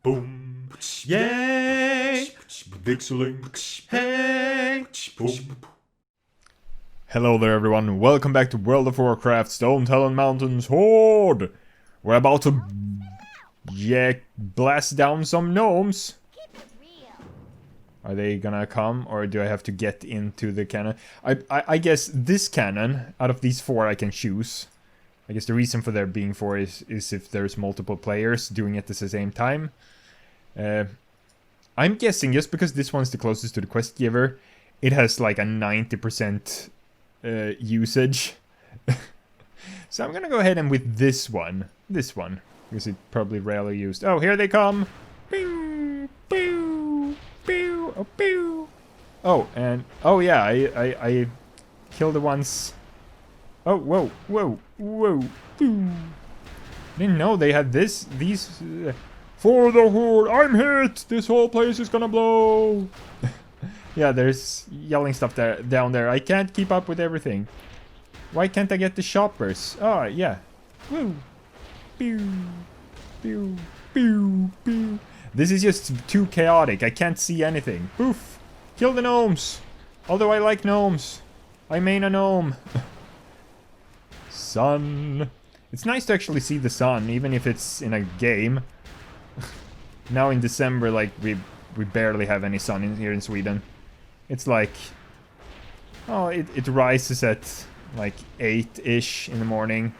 Boom. Yay. VikzeLink. Hey. Boom. Hello there everyone, welcome back to World of Warcraft Stonetalon Mountains Horde! We're about to blast down some gnomes. Are they gonna come, or do I have to get into the cannon? I guess this cannon, out of these four I can choose. I guess the reason for there being four is if there's multiple players doing it at the same time. I'm guessing just because this one's the closest to the quest giver, it has like a 90% usage. So I'm gonna go ahead and with this one, because it's probably rarely used. Oh, here they come! Pew, pew, pew, oh, pew. Oh, and oh yeah, I killed the ones. Oh, whoa, whoa, whoa, pew. Didn't know they had these. For the Horde, I'm hit! This whole place is gonna blow! Yeah, there's yelling stuff down there. I can't keep up with everything. Why can't I get the shoppers? Oh, yeah. Woo! Pew! Pew! Pew! Pew! This is just too chaotic. I can't see anything. Poof! Kill the gnomes! Although I like gnomes. I main a gnome. Sun. It's nice to actually see the sun, even if it's in a game. Now in December, like, we barely have any sun here in Sweden. It's like... Oh, it rises at, like, 8-ish in the morning.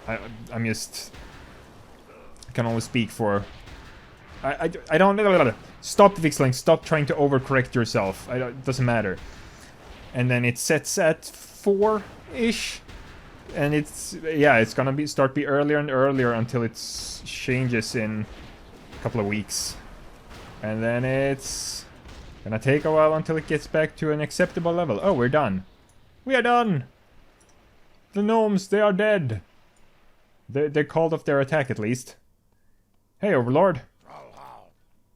I'm just... I can only speak for... I don't... Stop, VikzeLink. Stop trying to overcorrect yourself. It doesn't matter. And then it sets at 4-ish. And it's... Yeah, it's gonna start be earlier and earlier until it changes in... couple of weeks, and then it's gonna take a while until it gets back to an acceptable level. Oh, we're done. We are done. The gnomes, they are dead. They called off their attack at least. Hey, Overlord.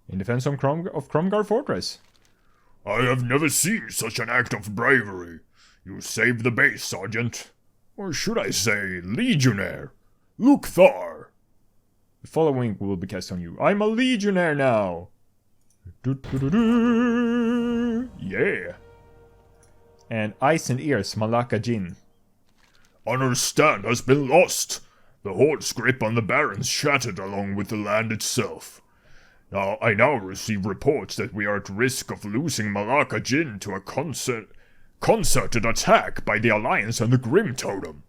In defense of Kromgar Fortress. I have never seen such an act of bravery. You saved the base, Sergeant. Or should I say, Legionnaire. Look thar. The following will be cast on you. I'm a Legionnaire now! Yeah! And Eyes and Ears, Malaka Jin. Honor stand has been lost! The Horde's grip on the Barrens shattered along with the land itself. I now receive reports that we are at risk of losing Malaka Jin to a concerted attack by the Alliance and the Grimtotem.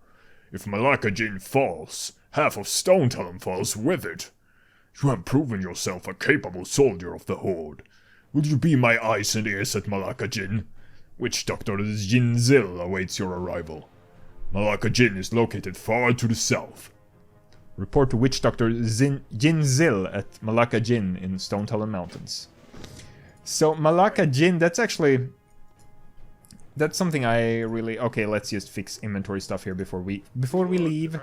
If Malaka Jin falls, half of Stonetalon falls with it. You have proven yourself a capable soldier of the Horde. Will you be my eyes and ears at Malaka Jin? Witch Doctor Jinzil awaits your arrival. Malaka Jin is located far to the south. Report to Witch Doctor Jinzil at Malaka Jin in Stonetalon Mountains. So Malaka Jin, that's something I really... Okay, let's just fix inventory stuff here before we leave.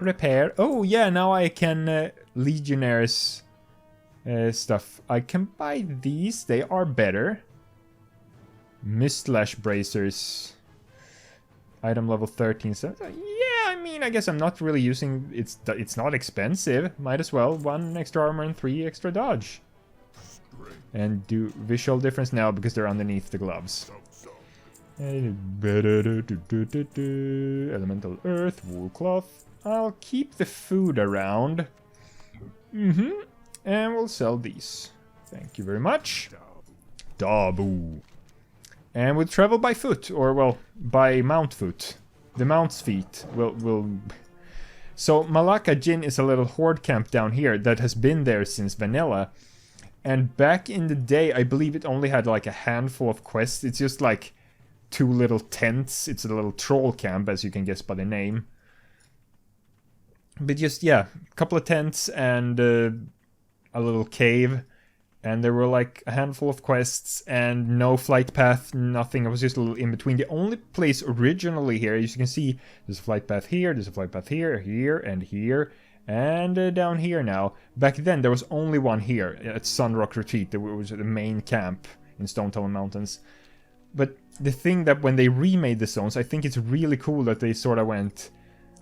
Repair. Oh yeah, now I can Legionnaires stuff. I can buy these. They are better. Mistlash bracers. Item level 13. So, yeah, I mean, I guess I'm not really using... It's not expensive. Might as well. 1 extra armor and 3 extra dodge. And do visual difference now because they're underneath the gloves. Elemental earth, wool cloth. I'll keep the food around. And we'll sell these. Thank you very much. Dabu. And we'll travel by foot, or well, by mount foot. The mount's feet will... So Malaka Jin is a little horde camp down here that has been there since vanilla. And back in the day, I believe it only had like a handful of quests. It's just like 2 little tents. It's a little troll camp, as you can guess by the name. But just, yeah, a couple of tents and a little cave. And there were like a handful of quests and no flight path, nothing. It was just a little in between. The only place originally here, as you can see, there's a flight path here, there's a flight path here, and here, and down here now. Back then, there was only one here at Sunrock Retreat. There was the main camp in Stonetalon Mountains. But the thing that when they remade the zones, I think it's really cool that they sort of went...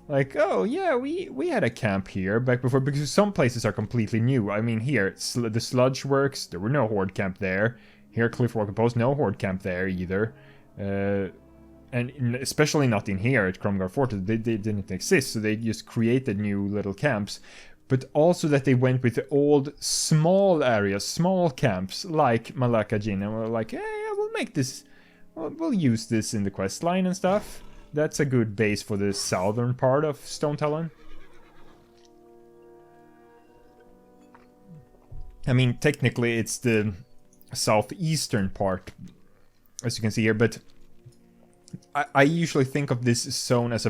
Like, oh yeah, we had a camp here back before, because some places are completely new. I mean, here, the Sludge Works, there were no Horde camp there. Here, Cliffwalker Post, no Horde camp there either. And especially not in here at Cromgar Fortress, they didn't exist, so they just created new little camps. But also that they went with the old small areas, small camps, like Malaka Jin, and were like, hey, yeah, we'll make this, we'll use this in the quest line and stuff. That's a good base for the southern part of Stonetalon. I mean, technically it's the southeastern part, as you can see here, but I usually think of this zone as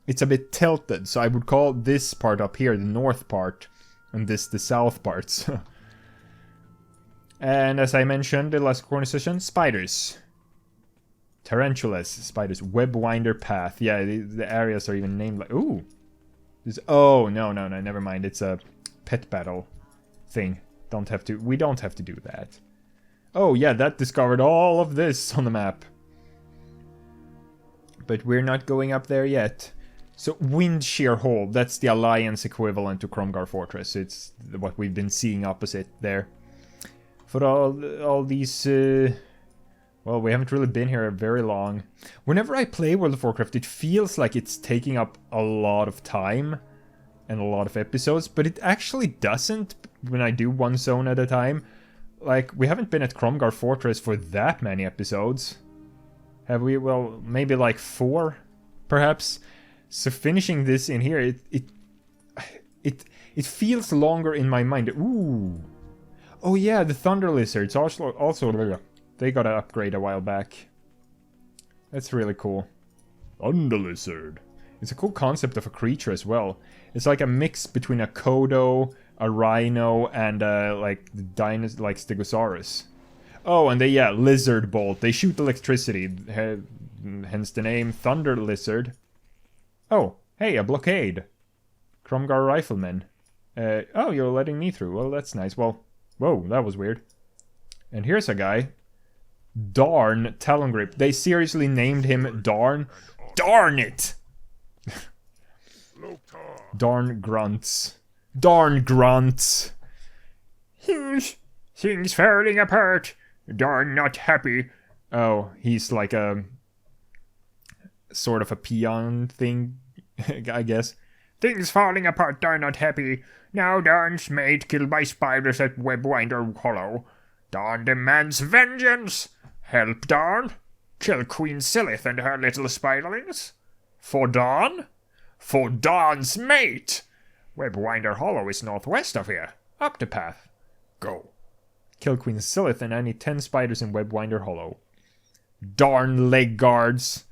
it's a bit tilted, so I would call this part up here the north part, and this the south parts. And as I mentioned in the last corner session, spiders. Tarantulas, spiders, webwinder path. Yeah, the areas are even named like... Ooh! Oh, no, never mind. It's a pet battle thing. We don't have to do that. Oh, yeah, that discovered all of this on the map. But we're not going up there yet. So, Windshear Hold, that's the Alliance equivalent to Cromgar Fortress. It's what we've been seeing opposite there. For all these... well, we haven't really been here very long. Whenever I play World of Warcraft, it feels like it's taking up a lot of time and a lot of episodes, but it actually doesn't when I do one zone at a time. Like, we haven't been at Cromgar Fortress for that many episodes. Have we? Well, maybe like 4, perhaps. So finishing this in here, it feels longer in my mind. Ooh. Oh yeah, the Thunder Lizards also they got an upgrade a while back. That's really cool. Thunder Lizard. It's a cool concept of a creature as well. It's like a mix between a Kodo, a Rhino, and like the like Stegosaurus. Oh, and Lizard Bolt. They shoot electricity, hence the name Thunder Lizard. Oh, hey, a blockade. Cromgar Rifleman. Oh, you're letting me through. Well, that's nice. Well, whoa, that was weird. And here's a guy. Darn Talon Grip. They seriously named him Darn. Darn it! Darn Grunts. Darn Grunts. Things falling apart. Darn not happy. Oh, he's like a... sort of a peon thing, I guess. Things falling apart, darn not happy. Now Darn's mate killed by spiders at Webwinder Hollow. Darn demands vengeance. Help Darn. Kill Queen Silith and her little spiderlings. For Darn? For Darn's mate. Webwinder Hollow is northwest of here. Up the path. Go. Kill Queen Silith and any 10 spiders in Webwinder Hollow. Darn leg guards.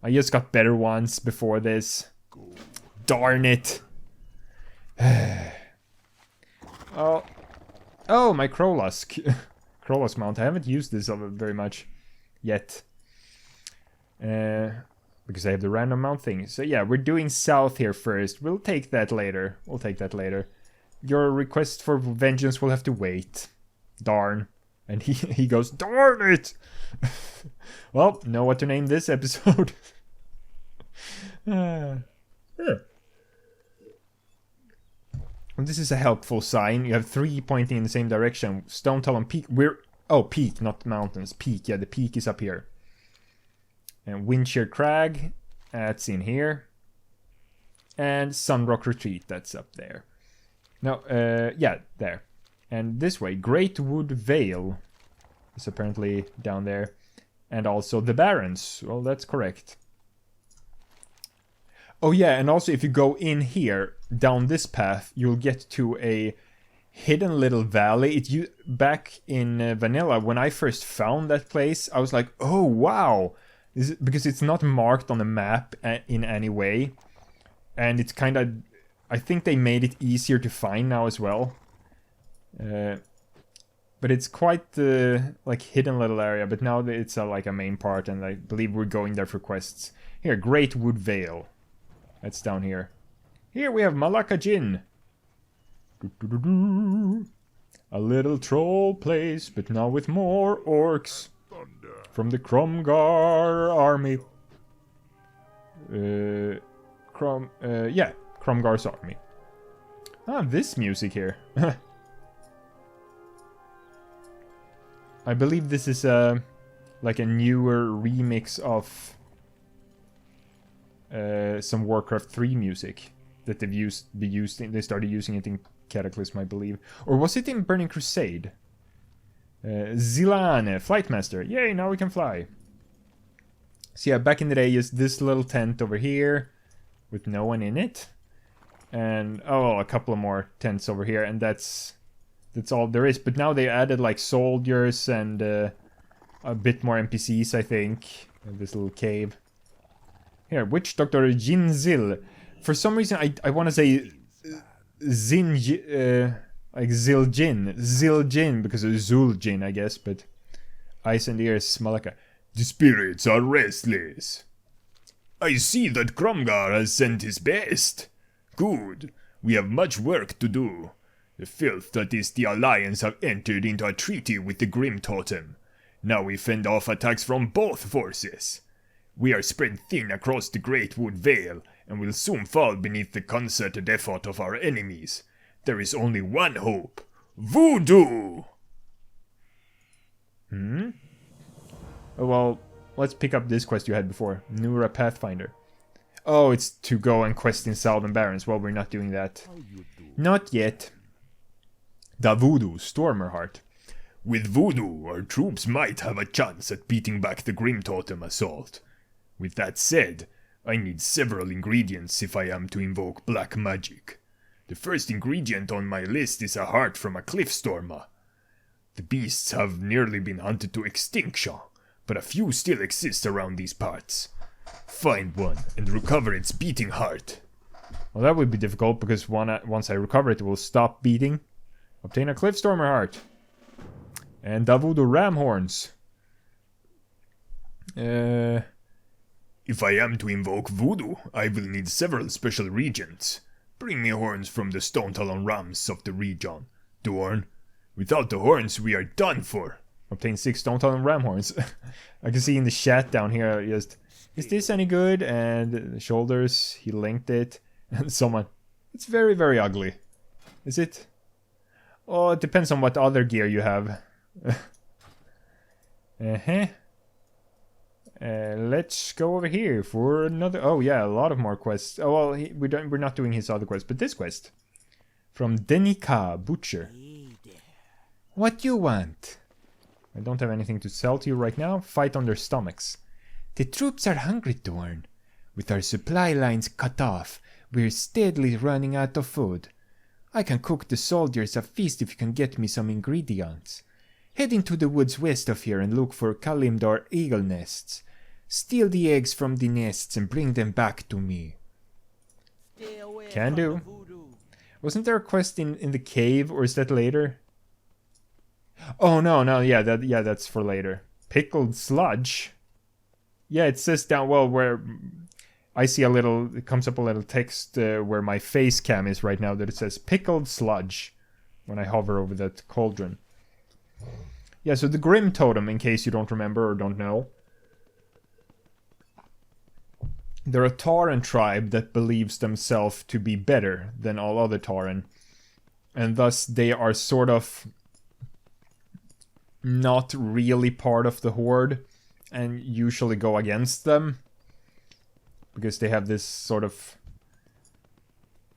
I just got better ones before this. Darn it. Oh, my Crowlusk. Crowlusk mount. I haven't used this very much yet. Because I have the random mount thing. So yeah, we're doing south here first. We'll take that later. Your request for vengeance will have to wait. Darn. And he goes, darn it! Well, know what to name this episode. This is a helpful sign. You have 3 pointing in the same direction. Stonetalon Peak. Peak, not mountains. Peak, yeah, the peak is up here. And Windshear Crag, that's in here. And Sunrock Retreat, that's up there. No, yeah, there. And this way, Great Wood Vale is apparently down there. And also the Barrens. Well, that's correct. Oh yeah, and also if you go in here, down this path, you'll get to a hidden little valley. Back in Vanilla, when I first found that place, I was like, oh wow! Because it's not marked on the map in any way. And it's kind of... I think they made it easier to find now as well. But it's quite the hidden little area, but now it's like a main part, and I believe we're going there for quests. Here, Great Wood Vale. That's down here. Here we have Malaka Jin. A little troll place, but now with more orcs. Cromgar's army. Ah, this music here. I believe this is like a newer remix of some Warcraft 3 music that they started using it in Cataclysm, I believe. Or was it in Burning Crusade? Zilane, Flightmaster. Yay, now we can fly. So yeah, back in the day, just this little tent over here with no one in it. And, oh, a couple of more tents over here, and that's all there is. But now they added, like, soldiers and a bit more NPCs, I think. In this little cave. Here, Witch Doctor Jinzil. For some reason, I want to say like Ziljin, because of Zuljin, I guess, but eyes and ears, Malaka. The spirits are restless. I see that Cromgar has sent his best. Good. We have much work to do. The filth that is the Alliance have entered into a treaty with the Grimtotem. Now we fend off attacks from both forces. We are spread thin across the Great Wood Vale, and will soon fall beneath the concerted effort of our enemies. There is only one hope. Voodoo! Oh, well, let's pick up this quest you had before. Nura Pathfinder. Oh, it's to go and quest in Southern Barrens. Well, we're not doing that. Not yet. Da Voodoo, Stormerheart. With Voodoo, our troops might have a chance at beating back the Grimtotem assault. With that said, I need several ingredients if I am to invoke black magic. The first ingredient on my list is a heart from a cliffstormer. The beasts have nearly been hunted to extinction, but a few still exist around these parts. Find one and recover its beating heart. Well, that would be difficult because once I recover it, it will stop beating. Obtain a cliffstormer heart. And Davudu ram horns. If I am to invoke voodoo, I will need several special regents. Bring me horns from the Stonetalon Mountains of the region. Dorn. Without the horns, we are done for. Obtain 6 Stonetalon ram horns. I can see in the chat down here, just, is this any good? And the shoulders, he linked it. And someone, it's very, very ugly. Is it? Oh, it depends on what other gear you have. Let's go over here for another. Oh yeah, a lot of more quests. Oh well, we're not doing his other quest, but this quest from Denika Butcher. What you want? I don't have anything to sell to you right now. Fight on their stomachs. The troops are hungry, Dorn. With our supply lines cut off, we're steadily running out of food. I can cook the soldiers a feast if you can get me some ingredients. Head into the woods west of here and look for Kalimdor eagle nests. Steal the eggs from the nests and bring them back to me. Can do. Wasn't there a quest in the cave, or is that later? Oh no, yeah, that's for later. Pickled sludge. Yeah, it says down, well, where I see it comes up a little text where my face cam is right now, that it says pickled sludge when I hover over that cauldron. Yeah, so the Grimtotem, in case you don't remember or don't know, they're a Tauren tribe that believes themselves to be better than all other Tauren. And thus they are sort of not really part of the Horde and usually go against them. Because they have this sort of...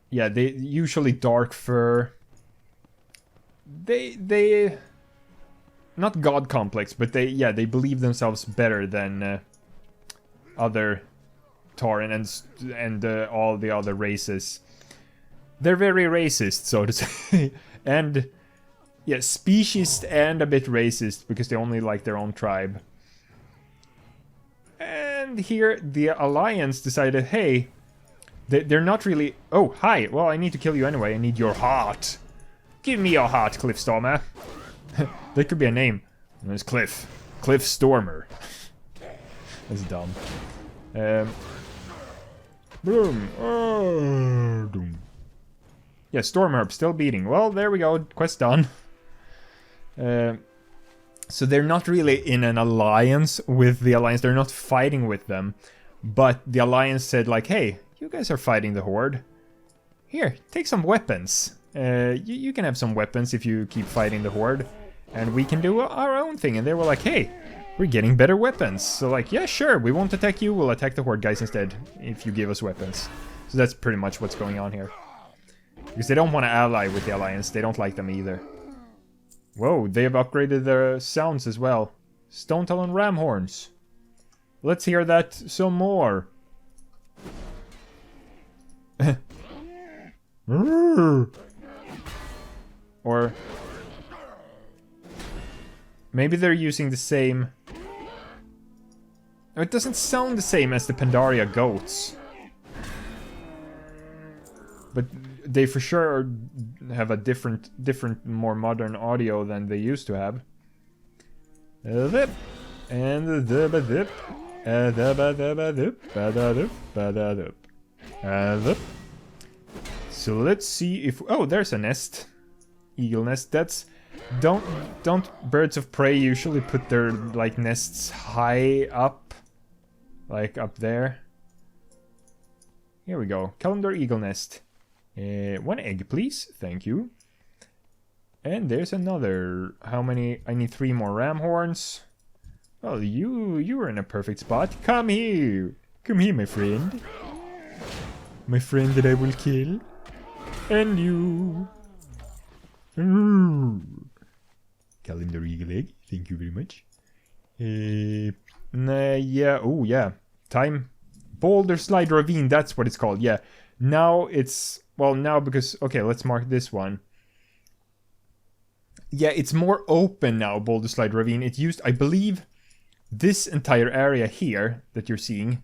Yeah, they usually dark fur. They not god complex, but they believe themselves better than other Tauren and all the other races. They're very racist, so to say. And yeah, speciesist and a bit racist because they only like their own tribe. And here the Alliance decided, hey, they're not really... Oh, hi. Well, I need to kill you anyway. I need your heart. Give me your heart, Cliffstormer. That could be a name. It's Cliff. Cliff Stormer. That's dumb. Boom. Oh, doom. Yeah, Stormherb still beating. Well, there we go. Quest done. So they're not really in an alliance with the Alliance. They're not fighting with them. But the Alliance said, like, hey, You guys are fighting the Horde. Here, take some weapons. You can have some weapons if you keep fighting the Horde. And we can do our own thing. And they were like, hey, we're getting better weapons. So like, yeah, sure, we won't attack you. We'll attack the Horde guys instead if you give us weapons. So that's pretty much what's going on here. Because they don't want to ally with the Alliance. They don't like them either. Whoa, they have upgraded their sounds as well. Stonetalon ram horns. Let's hear that some more. Or maybe they're using the same... It doesn't sound the same as the Pandaria goats. But they for sure have a different, more modern audio than they used to have. And so let's see if... Oh, there's a nest. Eagle nest. That's... Don't birds of prey usually put their, like, nests high up? Like, up there? Here we go. Calendar eagle nest. 1 egg, please. Thank you. And there's another... How many? I need 3 more ram horns. Well, you were in a perfect spot. Come here. Come here, my friend. My friend that I will kill. And you. Calendar eagle egg. Thank you very much. Yeah. Oh, yeah. Time. Boulder Slide Ravine. That's what it's called. Yeah. Now it's... Well, now because... Okay, let's mark this one. Yeah, it's more open now, Boulder Slide Ravine. It used... I believe this entire area here that you're seeing...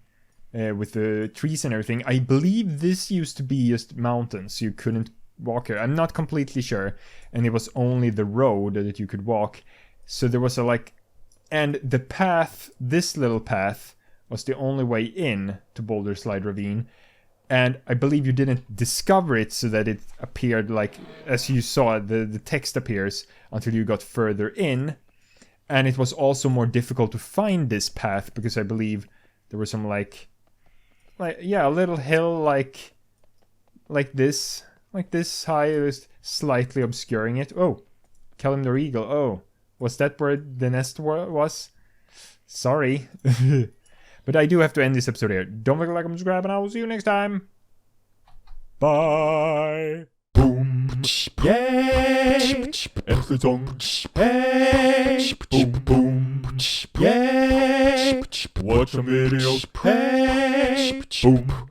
with the trees and everything. I believe this used to be just mountains. You couldn't walk here. I'm not completely sure. And it was only the road that you could walk. So there was a like... And the path, this little path, was the only way in to Boulder Slide Ravine. And I believe you didn't discover it so that it appeared like... As you saw, the text appears until you got further in. And it was also more difficult to find this path because I believe there was some like yeah, a little hill like this high, it was slightly obscuring it. Oh, Calendar Eagle. Oh, was that where the nest was? Sorry. But I do have to end this episode here. Don't forget to like and subscribe, and I will see you next time. Bye. Boom. Yay. End the song. Hey. Boom boom. Yay. Watch some videos. Hey. Boom.